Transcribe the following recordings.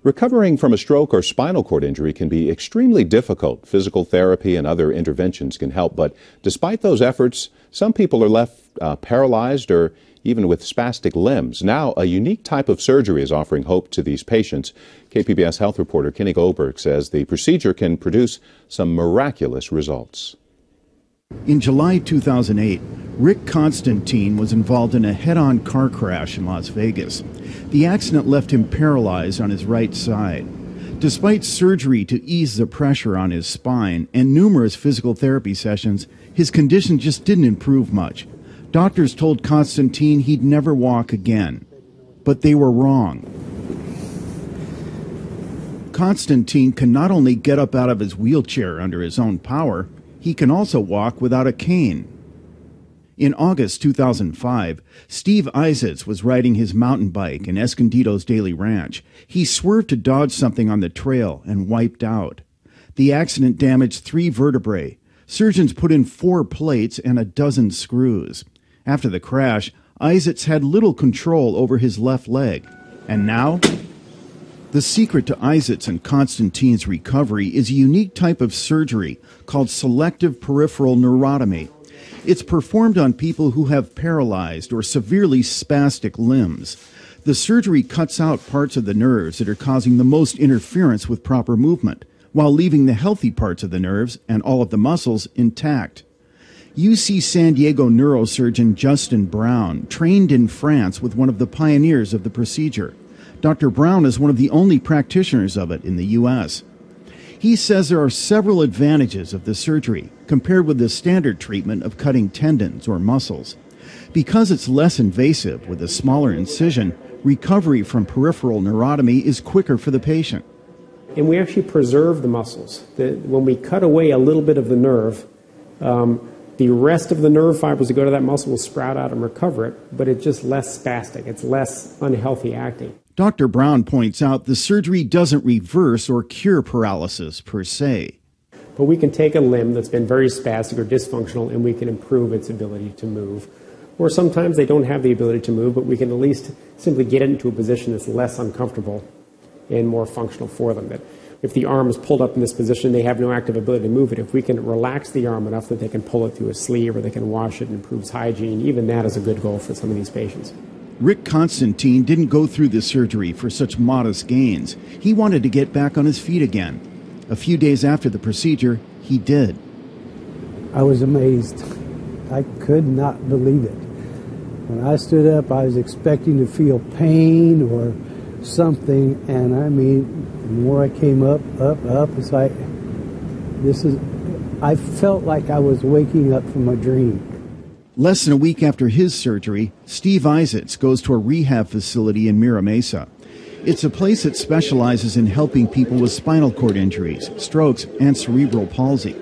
Recovering from a stroke or spinal cord injury can be extremely difficult. Physical therapy and other interventions can help, but despite those efforts, some people are left paralyzed or even with spastic limbs. Now, a unique type of surgery is offering hope to these patients. KPBS health reporter Kenny Goldberg says the procedure can produce some miraculous results. In July 2008, Rick Constantine was involved in a head-on car crash in Las Vegas. The accident left him paralyzed on his right side. Despite surgery to ease the pressure on his spine and numerous physical therapy sessions, his condition just didn't improve much. Doctors told Constantine he'd never walk again. But they were wrong. Constantine can not only get up out of his wheelchair under his own power, he can also walk without a cane. In August 2005, Steve Isitz was riding his mountain bike in Escondido's Daily Ranch. He swerved to dodge something on the trail and wiped out. The accident damaged 3 vertebrae. Surgeons put in 4 plates and a dozen screws. After the crash, Isitz had little control over his left leg. And now? The secret to Isitz and Constantine's recovery is a unique type of surgery called selective peripheral neurotomy. It's performed on people who have paralyzed or severely spastic limbs. The surgery cuts out parts of the nerves that are causing the most interference with proper movement, while leaving the healthy parts of the nerves and all of the muscles intact. UC San Diego neurosurgeon Justin Brown trained in France with one of the pioneers of the procedure. Dr. Brown is one of the only practitioners of it in the U.S. He says there are several advantages of the surgery compared with the standard treatment of cutting tendons or muscles. Because it's less invasive with a smaller incision, recovery from peripheral neurotomy is quicker for the patient. And we actually preserve the muscles. When we cut away a little bit of the nerve, the rest of the nerve fibers that go to that muscle will sprout out and recover it, but it's just less spastic. It's less unhealthy acting. Dr. Brown points out the surgery doesn't reverse or cure paralysis per se. But we can take a limb that's been very spastic or dysfunctional and we can improve its ability to move. Or sometimes they don't have the ability to move, but we can at least simply get it into a position that's less uncomfortable and more functional for them. That if the arm is pulled up in this position, they have no active ability to move it. If we can relax the arm enough that they can pull it through a sleeve or they can wash it, it improves hygiene. Even that is a good goal for some of these patients. Rick Constantine didn't go through the surgery for such modest gains. He wanted to get back on his feet again. A few days after the procedure, he did. I was amazed. I could not believe it. When I stood up, I was expecting to feel pain or something, and I mean, the more I came up, it's like, I felt like I was waking up from a dream. Less than a week after his surgery, Steve Isitz goes to a rehab facility in Mira Mesa. It's a place that specializes in helping people with spinal cord injuries, strokes, and cerebral palsy.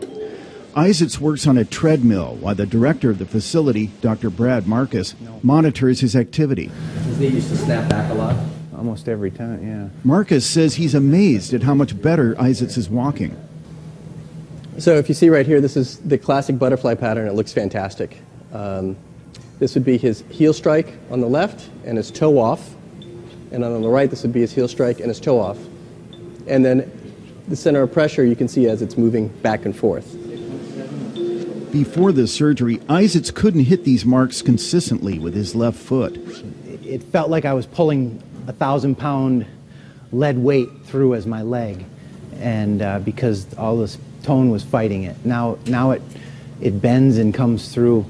Isitz works on a treadmill while the director of the facility, Dr. Brad Marcus, monitors his activity. They used to snap back a lot? Almost every time, yeah. Marcus says he's amazed at how much better Isitz is walking. So if you see right here, this is the classic butterfly pattern. It looks fantastic. This would be his heel strike on the left and his toe off. And on the right, this would be his heel strike and his toe off. And then the center of pressure you can see as it's moving back and forth. Before the surgery, Isitz couldn't hit these marks consistently with his left foot. It felt like I was pulling a 1,000-pound lead weight through as my leg, and because all this tone was fighting it. Now it bends and comes through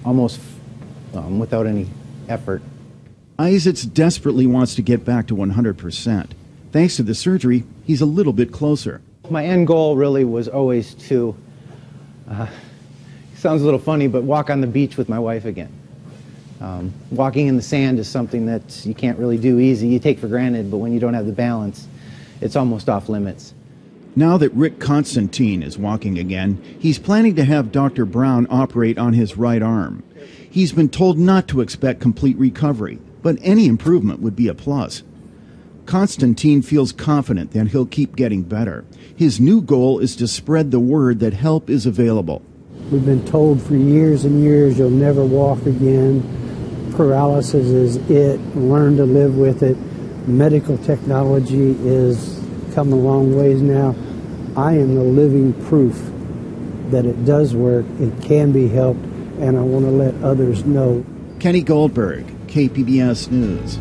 almost without any effort. Isitz desperately wants to get back to 100%. Thanks to the surgery, he's a little bit closer. My end goal really was always to, sounds a little funny, but walk on the beach with my wife again. Walking in the sand is something that you can't really do easy. You take for granted, but when you don't have the balance, it's almost off limits. Now that Rick Constantine is walking again, he's planning to have Dr. Brown operate on his right arm. He's been told not to expect complete recovery, but any improvement would be a plus. Constantine feels confident that he'll keep getting better. His new goal is to spread the word that help is available. We've been told for years and years you'll never walk again. Paralysis is it. Learn to live with it. medical technology is come a long ways now. I am the living proof that it does work, it can be helped, and I want to let others know. Kenny Goldberg, KPBS News.